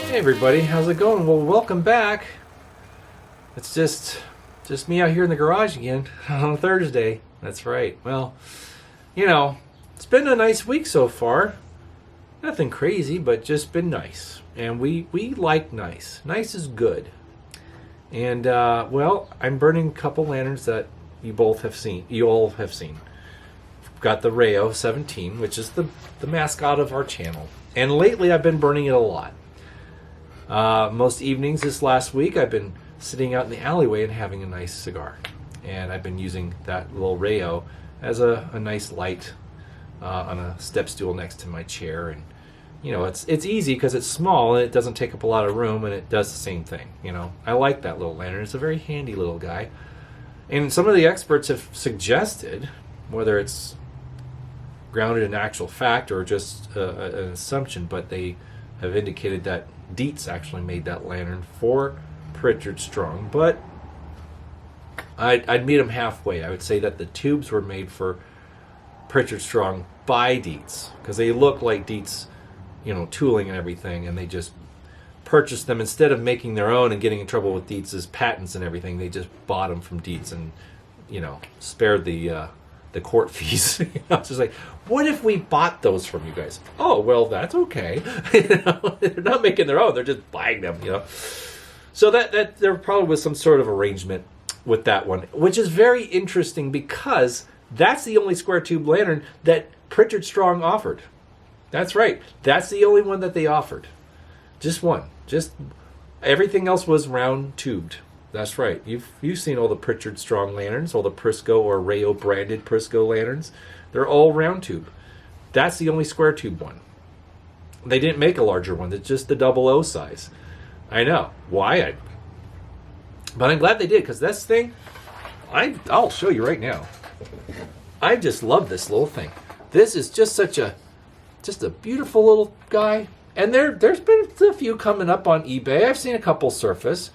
Hey everybody, how's it going? Well, welcome back. It's just me out here in the garage again on Thursday. That's right. Well, it's been a nice week so far. Nothing crazy, but just been nice. And we like nice. Nice is good. And I'm burning a couple lanterns that you all have seen. Got the Rayo 17, which is the mascot of our channel. And lately I've been burning it a lot. Most evenings this last week I've been sitting out in the alleyway and having a nice cigar. And I've been using that little Rayo as a nice light on a step stool next to my chair. And it's easy because it's small and it doesn't take up a lot of room, and it does the same thing. I like that little lantern. It's a very handy little guy. And some of the experts have suggested, whether it's grounded in actual fact or just an assumption, but they have indicated that Dietz actually made that lantern for Pritchard Strong. But I'd meet him halfway. I would say that the tubes were made for Pritchard Strong by Dietz, because they look like Dietz, tooling and everything, and they just purchased them instead of making their own and getting in trouble with Dietz's patents and everything. They just bought them from Dietz and spared the court fees. It's just like, what if we bought those from you guys? Oh, well, that's okay. They're not making their own; they're just buying them. So that there probably was some sort of arrangement with that one, which is very interesting because that's the only square tube lantern that Pritchard Strong offered. That's right. That's the only one that they offered. Just one. Just everything else was round tubed. That's right. You've seen all the Pritchard Strong lanterns, all the Prisco or Rayo branded Prisco lanterns. They're all round tube. That's the only square tube one. They didn't make a larger one. It's just the 00 size. I know. Why? But I'm glad they did, because this thing, I'll show you right now. I just love this little thing. This is just a beautiful little guy. And there's been a few coming up on eBay. I've seen a couple surface.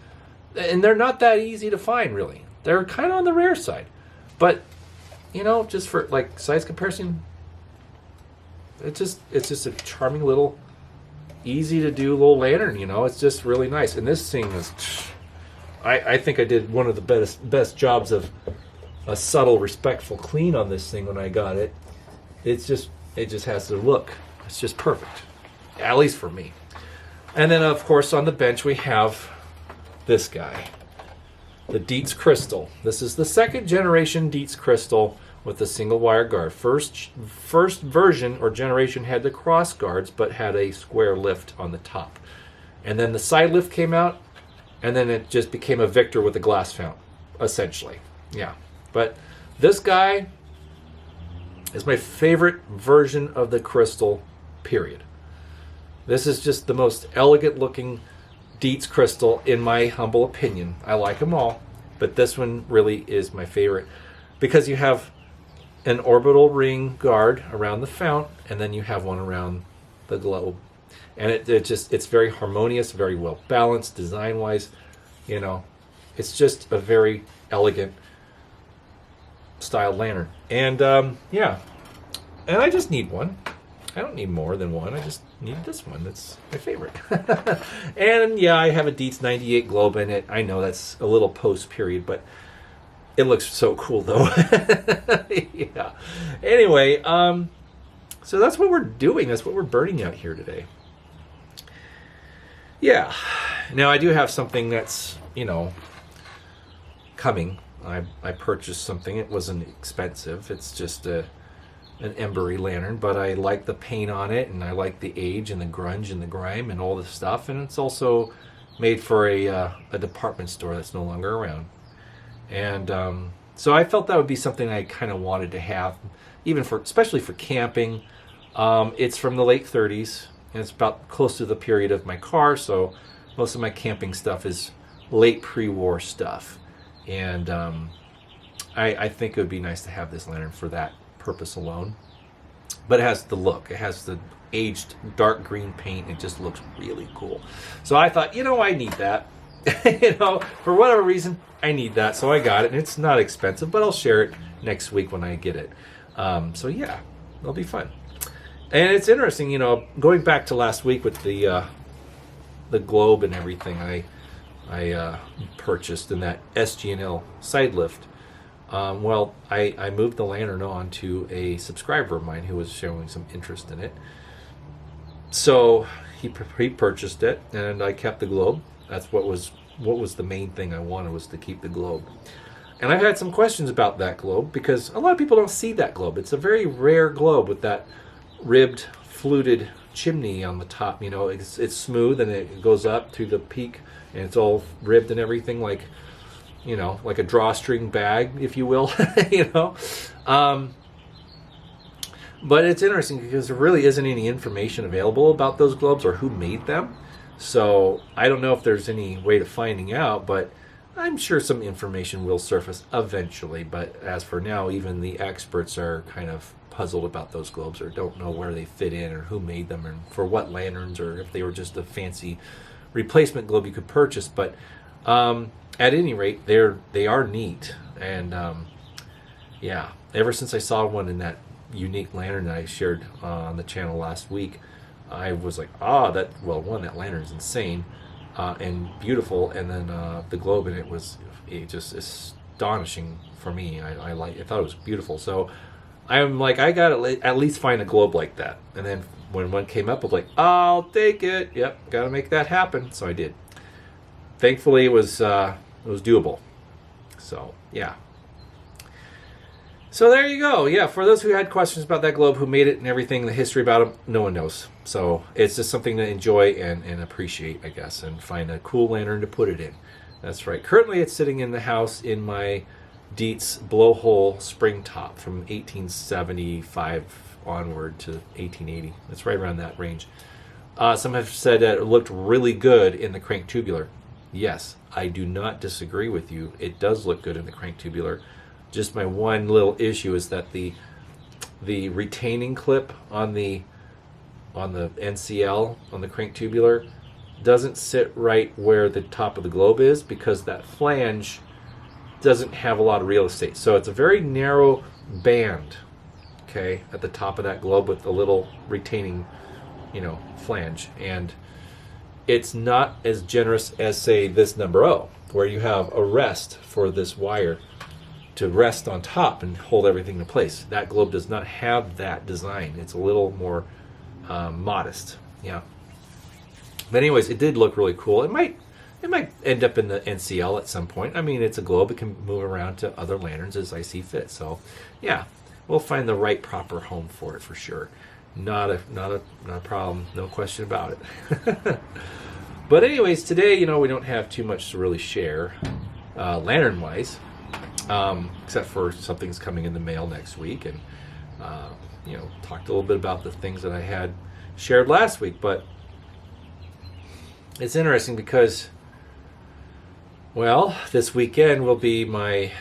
And they're not that easy to find, really. They're kind of on the rare side. But, just for, size comparison, it's just a charming little, easy to do little lantern, It's just really nice. And this thing is, I think I did one of the best jobs of a subtle, respectful clean on this thing when I got it. It just has the look. It's just perfect. At least for me. And then, of course, on the bench we have this guy, the Dietz Crystal. This is the second generation Dietz Crystal with the single wire guard. First version or generation had the cross guards, but had a square lift on the top. And then the side lift came out, and then it just became a Victor with a glass fount, essentially. Yeah. But this guy is my favorite version of the Crystal, period. This is just the most elegant looking Dietz Crystal, in my humble opinion. I like them all, but this one really is my favorite because you have an orbital ring guard around the fount, and then you have one around the globe, and it's very harmonious, very well balanced design wise. It's just a very elegant styled lantern, and and I just need one. I don't need more than one. I just need this one. That's my favorite. And I have a Dietz 98 globe in it. I know that's a little post-period, but it looks so cool, though. Yeah. Anyway, so that's what we're doing. That's what we're burning out here today. Yeah. Now, I do have something that's, coming. I purchased something. It wasn't expensive. It's just an embery lantern, but I like the paint on it, and I like the age and the grunge and the grime and all this stuff. And it's also made for a department store that's no longer around. And so I felt that would be something I kind of wanted to have, especially for camping. It's from the late 30s, and it's about close to the period of my car, so most of my camping stuff is late pre-war stuff. And I think it would be nice to have this lantern for that purpose alone. But it has the look. It has the aged dark green paint. It just looks really cool. So I thought, I need that. For whatever reason, I need that. So I got it. And it's not expensive, but I'll share it next week when I get it. So yeah, it'll be fun. And it's interesting, going back to last week with the the globe and everything I purchased in that SG&L side lift. Well, I moved the lantern on to a subscriber of mine who was showing some interest in it. So he purchased it, and I kept the globe. That's what was the main thing I wanted, was to keep the globe. And I've had some questions about that globe because a lot of people don't see that globe. It's a very rare globe with that ribbed, fluted chimney on the top. You know, it's smooth and it goes up to the peak, and it's all ribbed and everything, like, you know, like a drawstring bag, if you will. You know. But it's interesting because there really isn't any information available about those globes or who made them. So I don't know if there's any way to finding out, but I'm sure some information will surface eventually. But as for now, even the experts are kind of puzzled about those globes, or don't know where they fit in, or who made them, and for what lanterns, or if they were just a fancy replacement globe you could purchase. But at any rate, they are neat. And yeah, ever since I saw one in that unique lantern that I shared on the channel last week, I was like, that lantern's insane and beautiful, and then the globe in it was just astonishing for me. I thought it was beautiful. So I'm like, I gotta at least find a globe like that. And then when one came up, I was like, I'll take it. Yep, gotta make that happen. So I did. Thankfully, it was doable. So yeah. So there you go. Yeah, for those who had questions about that globe, who made it and everything, the history about them, no one knows. So it's just something to enjoy and appreciate, I guess, and find a cool lantern to put it in. That's right. Currently, it's sitting in the house in my Dietz blowhole spring top from 1875 onward to 1880. It's right around that range. Some have said that it looked really good in the crank tubular. Yes, I do not disagree with you. It does look good in the crank tubular. Just my one little issue is that the retaining clip on the NCL, on the crank tubular, doesn't sit right where the top of the globe is, because that flange doesn't have a lot of real estate. So it's a very narrow band, okay, at the top of that globe with a little retaining, flange. And it's not as generous as, say, this number O, where you have a rest for this wire to rest on top and hold everything in place. That globe does not have that design. It's a little more modest. Yeah. But anyways, it did look really cool. It might end up in the NCL at some point. I mean, it's a globe. It can move around to other lanterns as I see fit. So, yeah, we'll find the right proper home for it for sure. Not a problem. No question about it. But anyways, today, we don't have too much to really share, lantern-wise. Except for something's coming in the mail next week, and talked a little bit about the things that I had shared last week. But it's interesting because, this weekend will be my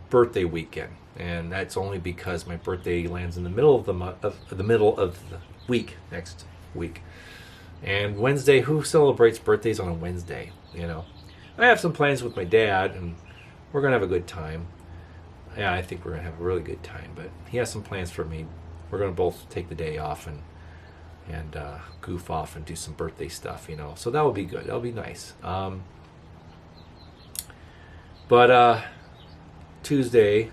birthday weekend, and that's only because my birthday lands in the middle of the middle of the week next week. And Wednesday, who celebrates birthdays on a Wednesday? I have some plans with my dad, and we're going to have a good time. Yeah, I think we're going to have a really good time. But he has some plans for me. We're going to both take the day off and goof off and do some birthday stuff, So that will be good. That'll be nice. But Tuesday,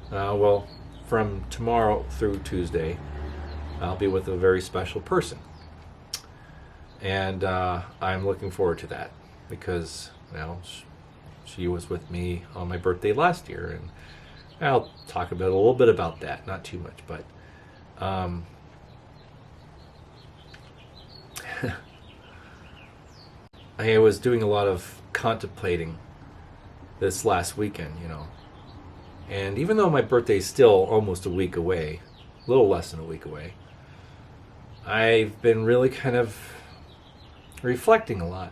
from tomorrow through Tuesday, I'll be with a very special person. And I'm looking forward to that because, she was with me on my birthday last year, and I'll talk a little bit about that. Not too much, but I was doing a lot of contemplating this last weekend, and even though my birthday is still almost a week away, a little less than a week away, I've been really kind of reflecting a lot.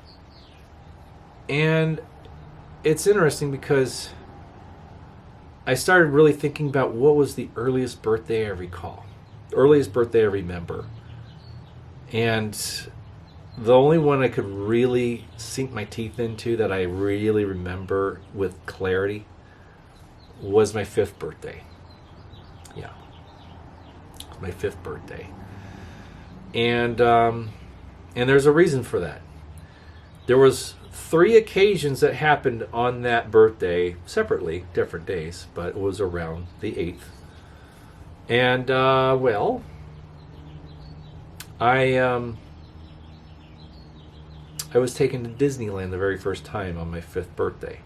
And it's interesting because I started really thinking about what was the earliest birthday I recall, earliest birthday I remember. And the only one I could really sink my teeth into that I really remember with clarity was my 5th birthday. Yeah, my 5th birthday. And And there's a reason for that. There was 3 occasions that happened on that birthday, separately, different days, but it was around the 8th. And, well, I was taken to Disneyland the very first time on my 5th birthday.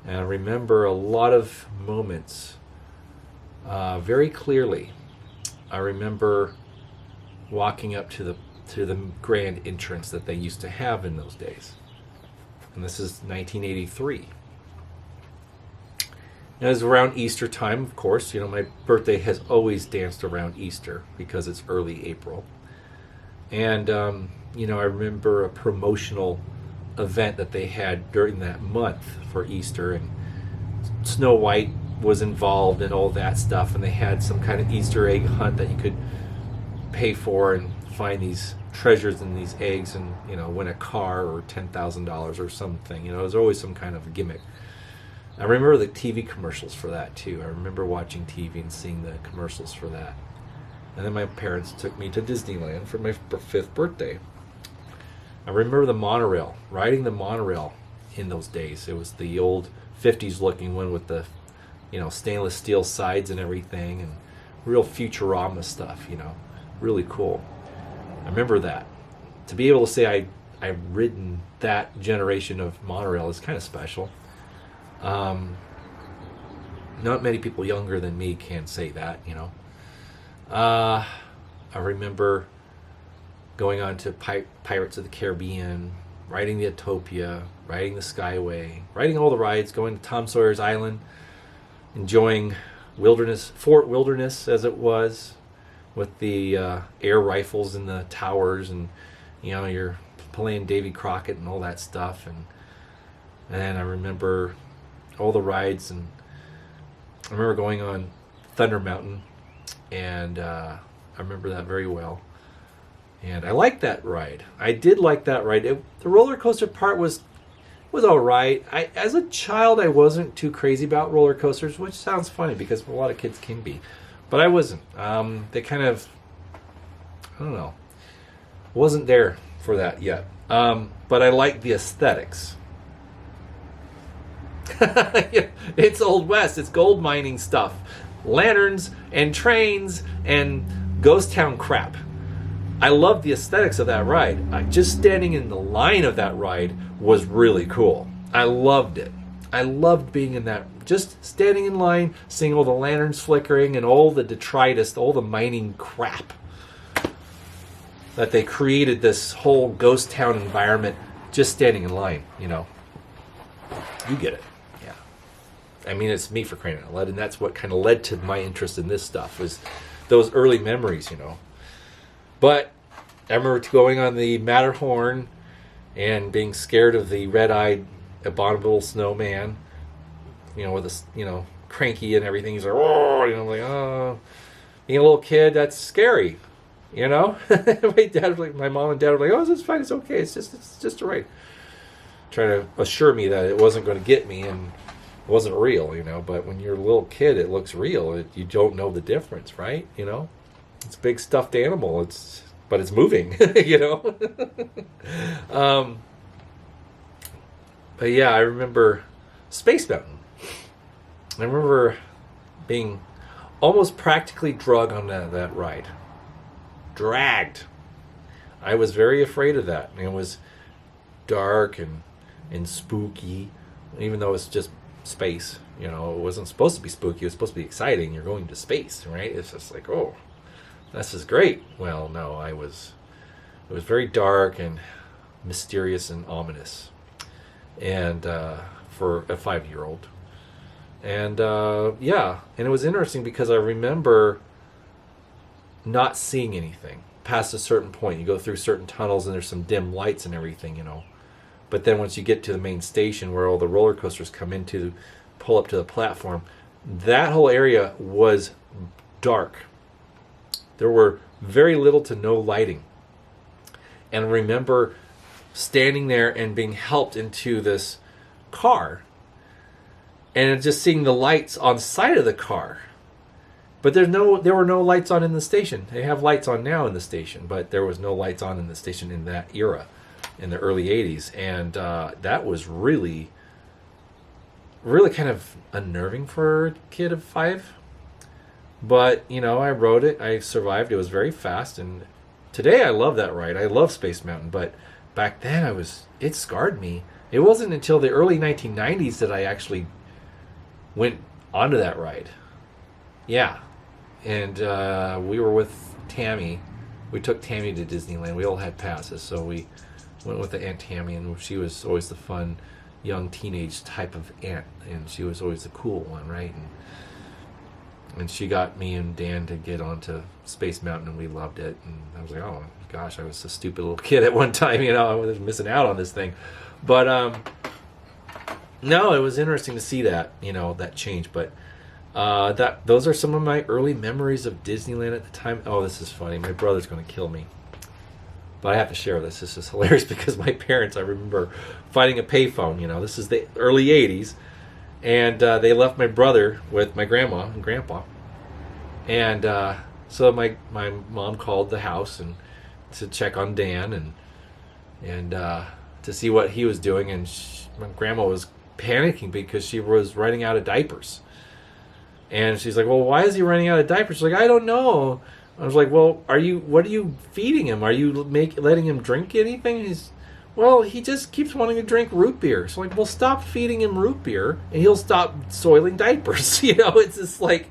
And I remember a lot of moments very clearly. I remember walking up to the grand entrance that they used to have in those days. And this is 1983. And it was around Easter time, of course. You know, my birthday has always danced around Easter because it's early April. And, you know, I remember a promotional event that they had during that month for Easter, and Snow White was involved and all that stuff, and they had some kind of Easter egg hunt that you could pay for and find these treasures in these eggs and, you know, win a car or $10,000 or something. You know, there's always some kind of a gimmick. I remember the TV commercials for that too. I remember watching TV and seeing the commercials for that. And then my parents took me to Disneyland for my 5th birthday. I remember the monorail, riding the monorail in those days. It was the old 50s looking one with the, you know, stainless steel sides and everything, and real Futurama stuff, you know, really cool. I remember that. To be able to say I've ridden that generation of monorail is kind of special. Not many people younger than me can say that, you know. I remember going on to Pirates of the Caribbean, riding the Autopia, riding the Skyway, riding all the rides, going to Tom Sawyer's Island, enjoying Fort Wilderness as it was, with the air rifles in the towers, and, you know, you're playing Davy Crockett and all that stuff. And I remember all the rides, and I remember going on Thunder Mountain, and I remember that very well. And I liked that ride. I did like that ride. The roller coaster part was all right. As a child, I wasn't too crazy about roller coasters, which sounds funny because a lot of kids can be, but I wasn't. They kind of, I don't know, wasn't there for that yet. But I liked the aesthetics. It's Old West. It's gold mining stuff, lanterns and trains and ghost town crap. I loved the aesthetics of that ride. Just standing in the line of that ride was really cool. I loved it. I loved being in that, just standing in line, seeing all the lanterns flickering and all the detritus, all the mining crap that they created, this whole ghost town environment, just standing in line, you know. You get it. Yeah. I mean, it's me for crying out loud, and that's what kind of led to my interest in this stuff, was those early memories, you know. But I remember going on the Matterhorn and being scared of the red-eyed abominable snowman, you know, with a, you know, cranky and everything. He's like, oh, you know, like, oh, being a little kid, that's scary, you know. My mom and dad were like, oh, it's fine, it's okay, it's just all right. Trying to assure me that it wasn't going to get me and it wasn't real, you know. But when you're a little kid, it looks real. You don't know the difference, right? You know. It's a big stuffed animal. But it's moving, you know. But yeah, I remember Space Mountain. I remember being almost practically drugged on that ride. Dragged. I was very afraid of that. It was dark and spooky, even though it's just space. You know, it wasn't supposed to be spooky. It was supposed to be exciting. You're going to space, right? It's just like, oh, this is great. Well, no, it was very dark and mysterious and ominous, and for a 5-year-old. And yeah, and it was interesting because I remember not seeing anything past a certain point. You go through certain tunnels and there's some dim lights and everything, you know. But then once you get to the main station where all the roller coasters come in to pull up to the platform, that whole area was dark. There were very little to no lighting. And I remember standing there and being helped into this car and just seeing the lights on the side of the car. But there were no lights on in the station. They have lights on now in the station, but there was no lights on in the station in that era, in the early '80s, and that was really, really kind of unnerving for a kid of 5. But I rode it. I survived. It was very fast, and today I love that ride. I love Space Mountain, but back then it scarred me. It wasn't until the early 1990s that I actually went onto that ride. Yeah. And we were with Tammy. We took Tammy to Disneyland. We all had passes, so we went with the Aunt Tammy, and she was always the fun, young teenage type of aunt, and she was always the cool one, right? And she got me and Dan to get onto Space Mountain, and we loved it. And I was like, oh gosh, I was a stupid little kid at one time, I was missing out on this thing. But no, it was interesting to see that, that change. But those are some of my early memories of Disneyland at the time. Oh, this is funny. My brother's going to kill me. But I have to share this. This is hilarious because my parents, I remember finding a payphone. This is the early 80s. And they left my brother with my grandma and grandpa. And so my mom called the house and to check on Dan and to see what he was doing. And my grandma was panicking because she was running out of diapers. And she's like, well, why is he running out of diapers? She's like, I don't know. I was like, well, what are you feeding him? Are you letting him drink anything? Well, he just keeps wanting to drink root beer. So like, well, stop feeding him root beer and he'll stop soiling diapers. It's just like,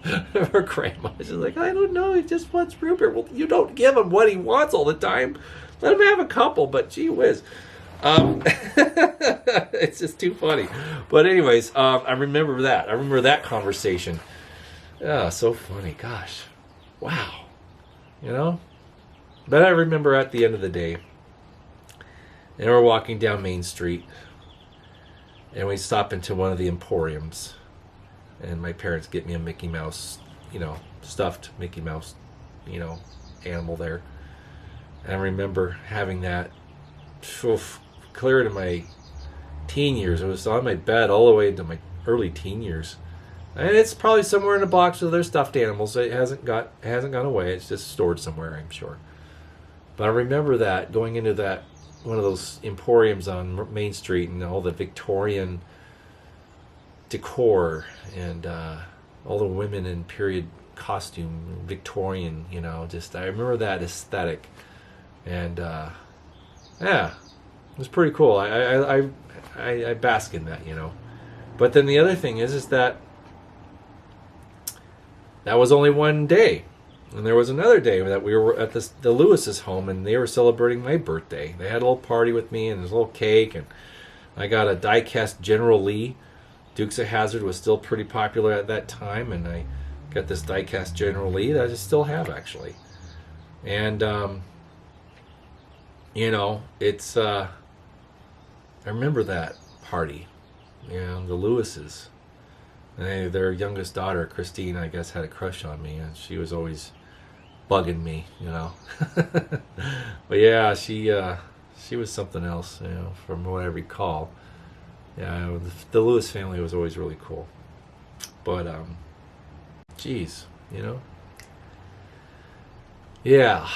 her grandma, she's like, I don't know, he just wants root beer. Well, you don't give him what he wants all the time. Let him have a couple, but gee whiz. It's just too funny. But anyways, I remember that. I remember that conversation. Yeah, so funny. Gosh. Wow. But I remember at the end of the day, and we're walking down Main Street, and we stop into one of the emporiums, and my parents get me a Mickey Mouse, stuffed Mickey Mouse, animal there. And I remember having that clear to my teen years. It was on my bed all the way into my early teen years. And it's probably somewhere in a box with other stuffed animals. It hasn't gone away. It's just stored somewhere, I'm sure. But I remember that, going into that one of those emporiums on Main Street, and all the Victorian decor and all the women in period costume, Victorian, I remember that aesthetic. And yeah, it was pretty cool. I bask in that, But then the other thing is that was only one day. And there was another day that we were at the Lewis's home, and they were celebrating my birthday. They had a little party with me, and there's a little cake, and I got a die-cast General Lee. Dukes of Hazzard was still pretty popular at that time, and I got this die-cast General Lee that I still have, actually. And, it's, I remember that party, the Lewises. And their youngest daughter, Christine, I guess, had a crush on me, and she was always bugging me, But yeah, she was something else, from what I recall. Yeah, the Lewis family was always really cool. But, geez, Yeah.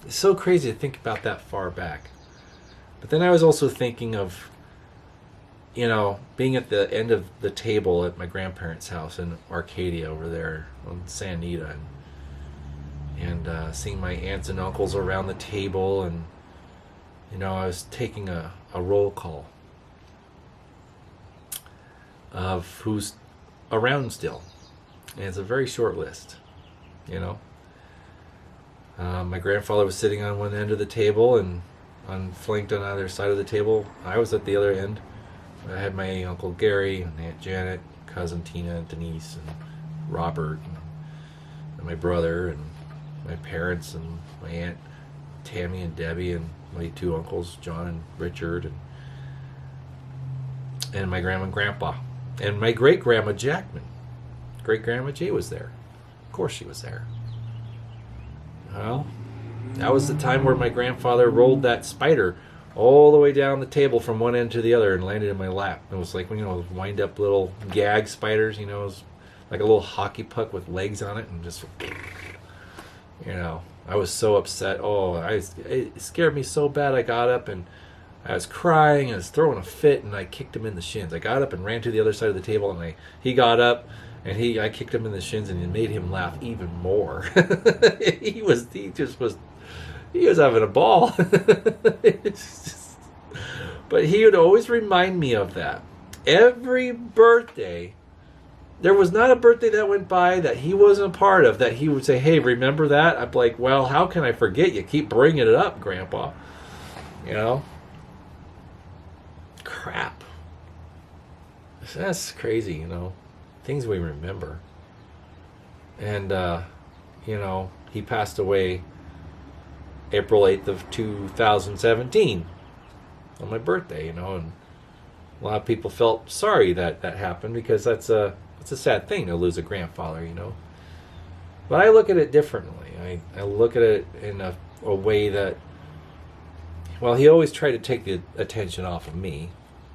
It's so crazy to think about that far back. But then I was also thinking of, being at the end of the table at my grandparents' house in Arcadia over there on San Anita, and seeing my aunts and uncles around the table, and I was taking a roll call of who's around still, and it's a very short list. My grandfather was sitting on one end of the table, and flanked on either side of the table, I was at the other end. I had my Uncle Gary and Aunt Janet, cousin Tina and Denise and Robert and my brother and my parents and my Aunt Tammy and Debbie and my two uncles, John and Richard, and my grandma and grandpa. And my great-grandma Jackman. Great-grandma Jay was there. Of course she was there. Well, that was the time where my grandfather rolled that spider all the way down the table from one end to the other and landed in my lap. It was like, those wind up little gag spiders, it was like a little hockey puck with legs on it, and just, I was so upset. It scared me so bad. I got up and I was crying, I was throwing a fit, and I kicked him in the shins. I got up and ran to the other side of the table, and he got up, and I kicked him in the shins, and it made him laugh even more. he was having a ball. But he would always remind me of that. Every birthday, there was not a birthday that went by that he wasn't a part of that he would say, hey, remember that? I'd be like, well, how can I forget? You keep bringing it up, Grandpa. Crap. That's crazy, things we remember. And, he passed away April 8th of 2017 on my birthday, and a lot of people felt sorry that happened, because it's a sad thing to lose a grandfather, But I look at it differently. I look at it in a way that, well, he always tried to take the attention off of me.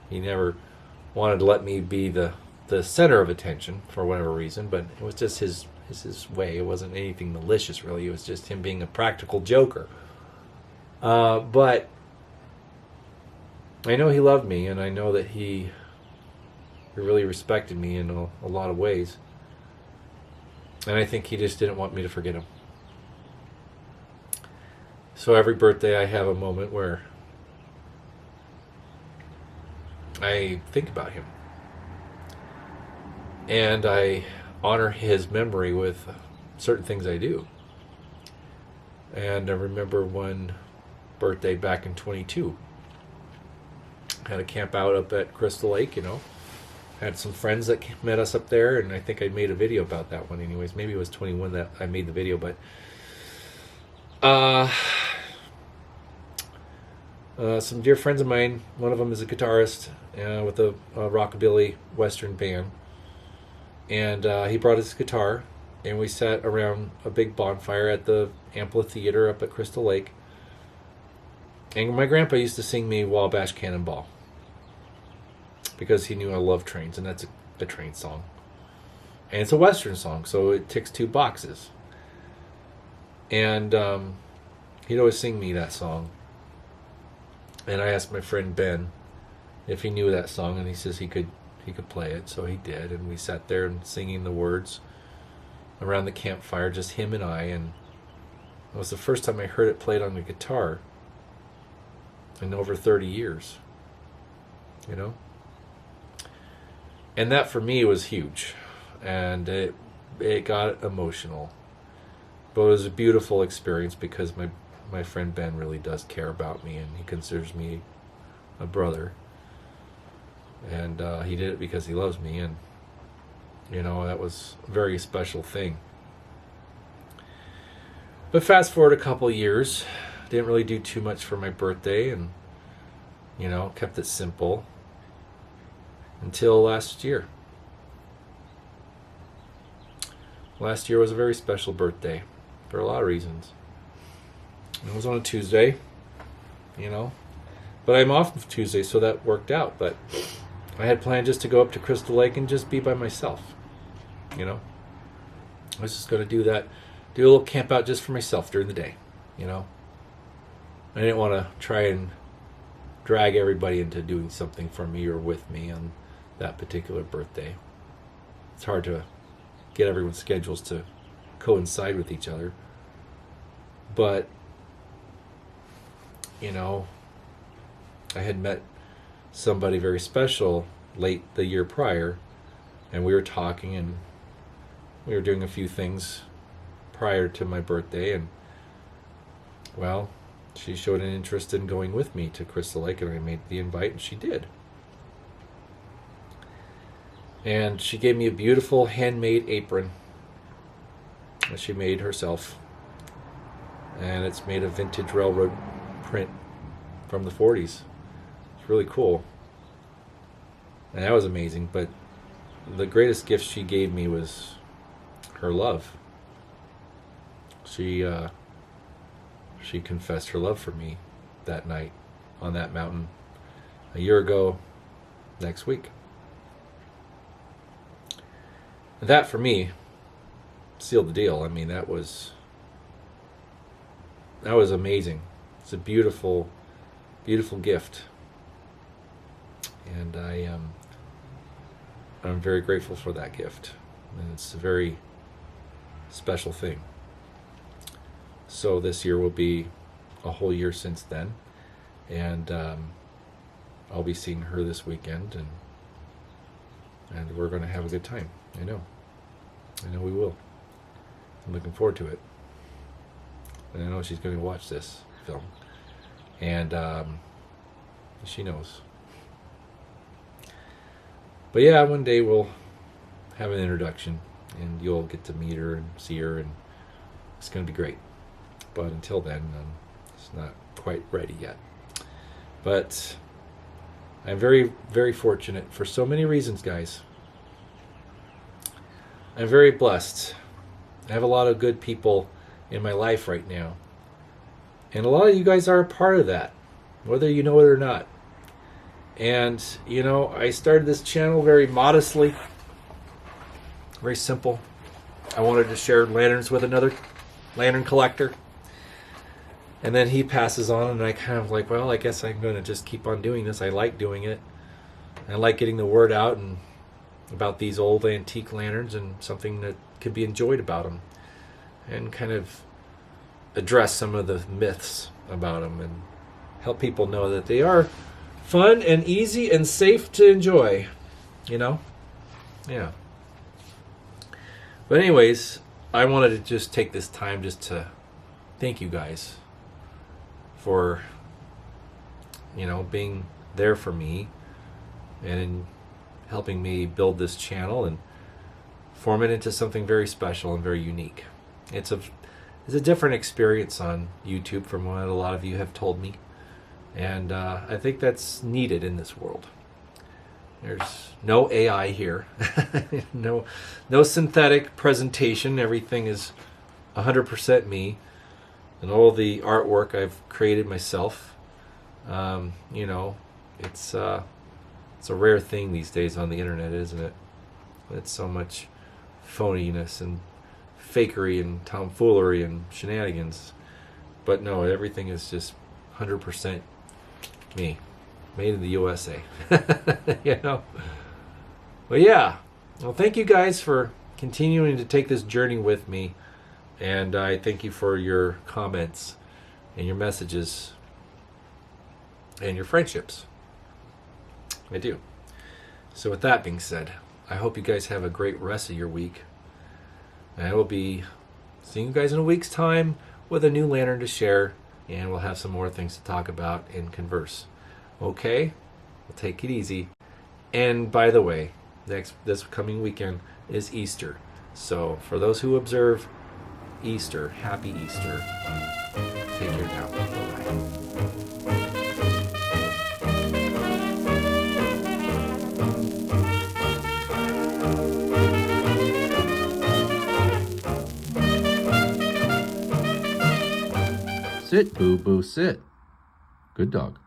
He never wanted to let me be the center of attention for whatever reason, but it was just his way. It wasn't anything malicious, really. It was just him being a practical joker. But I know he loved me, and I know that he really respected me in a lot of ways. And I think he just didn't want me to forget him. So every birthday I have a moment where I think about him. And I honor his memory with certain things I do. And I remember one birthday back in 22. Had a camp out up at Crystal Lake, Had some friends that met us up there, and I think I made a video about that one anyways. Maybe it was 21 that I made the video, but some dear friends of mine, one of them is a guitarist with a rockabilly western band, and he brought his guitar, and we sat around a big bonfire at the amphitheater up at Crystal Lake. And my grandpa used to sing me Wabash Cannonball, because he knew I love trains, and that's a train song. And it's a western song, so it ticks 2 boxes. And he'd always sing me that song. And I asked my friend Ben if he knew that song, and he says he could play it, so he did. And we sat there and singing the words around the campfire, just him and I. And it was the first time I heard it played on the guitar in over 30 years. And that for me was huge, and it got emotional, but it was a beautiful experience, because my friend Ben really does care about me, and he considers me a brother, and he did it because he loves me, and that was a very special thing. But fast forward a couple years, didn't really do too much for my birthday, and kept it simple. Until last year. Last year was a very special birthday for a lot of reasons. It was on a Tuesday, but I'm off Tuesday, so that worked out. But I had planned just to go up to Crystal Lake and just be by myself. I was just going to do that, do a little camp out just for myself during the day. I didn't want to try and drag everybody into doing something for me or with me on that particular birthday. It's hard to get everyone's schedules to coincide with each other. But, I had met somebody very special late the year prior, and we were talking, and we were doing a few things prior to my birthday, and, well, she showed an interest in going with me to Crystal Lake, and I made the invite, and she did. And she gave me a beautiful handmade apron that she made herself. And it's made of vintage railroad print from the 40s. It's really cool. And that was amazing. But the greatest gift she gave me was her love. She confessed her love for me that night on that mountain a year ago next week. That, for me, sealed the deal. I mean, that was amazing. It's a beautiful, beautiful gift. And I'm very grateful for that gift. And it's a very special thing. So this year will be a whole year since then. And I'll be seeing her this weekend, and we're going to have a good time. I know we will. I'm looking forward to it. And I know she's going to watch this film. And she knows. But yeah, one day we'll have an introduction, and you'll get to meet her and see her, and it's going to be great. But until then, it's not quite ready yet. But I'm very, very fortunate for so many reasons, guys. I'm very blessed. I have a lot of good people in my life right now. And a lot of you guys are a part of that, whether you know it or not. And, I started this channel very modestly, very simple. I wanted to share lanterns with another lantern collector. And then he passes on, and I kind of like, well, I guess I'm going to just keep on doing this. I like doing it. I like getting the word out and about these old antique lanterns and something that could be enjoyed about them. And kind of address some of the myths about them and help people know that they are fun and easy and safe to enjoy. Yeah. But anyways, I wanted to just take this time just to thank you guys for, being there for me and helping me build this channel and form it into something very special and very unique. It's a different experience on YouTube from what a lot of you have told me. And I think that's needed in this world. There's no AI here. no synthetic presentation. Everything is 100% me. And all the artwork I've created myself. It's a rare thing these days on the internet, isn't it? It's so much phoniness and fakery and tomfoolery and shenanigans. But no, everything is just 100% me. Made in the USA. But yeah. Well, thank you guys for continuing to take this journey with me. And I thank you for your comments and your messages and your friendships. I do. So with that being said, I hope you guys have a great rest of your week. And I will be seeing you guys in a week's time with a new lantern to share. And we'll have some more things to talk about and converse. Okay? We'll take it easy. And by the way, this coming weekend is Easter. So for those who observe Easter, happy Easter. Take care now. Bye-bye. Sit, boo-boo, sit. Good dog.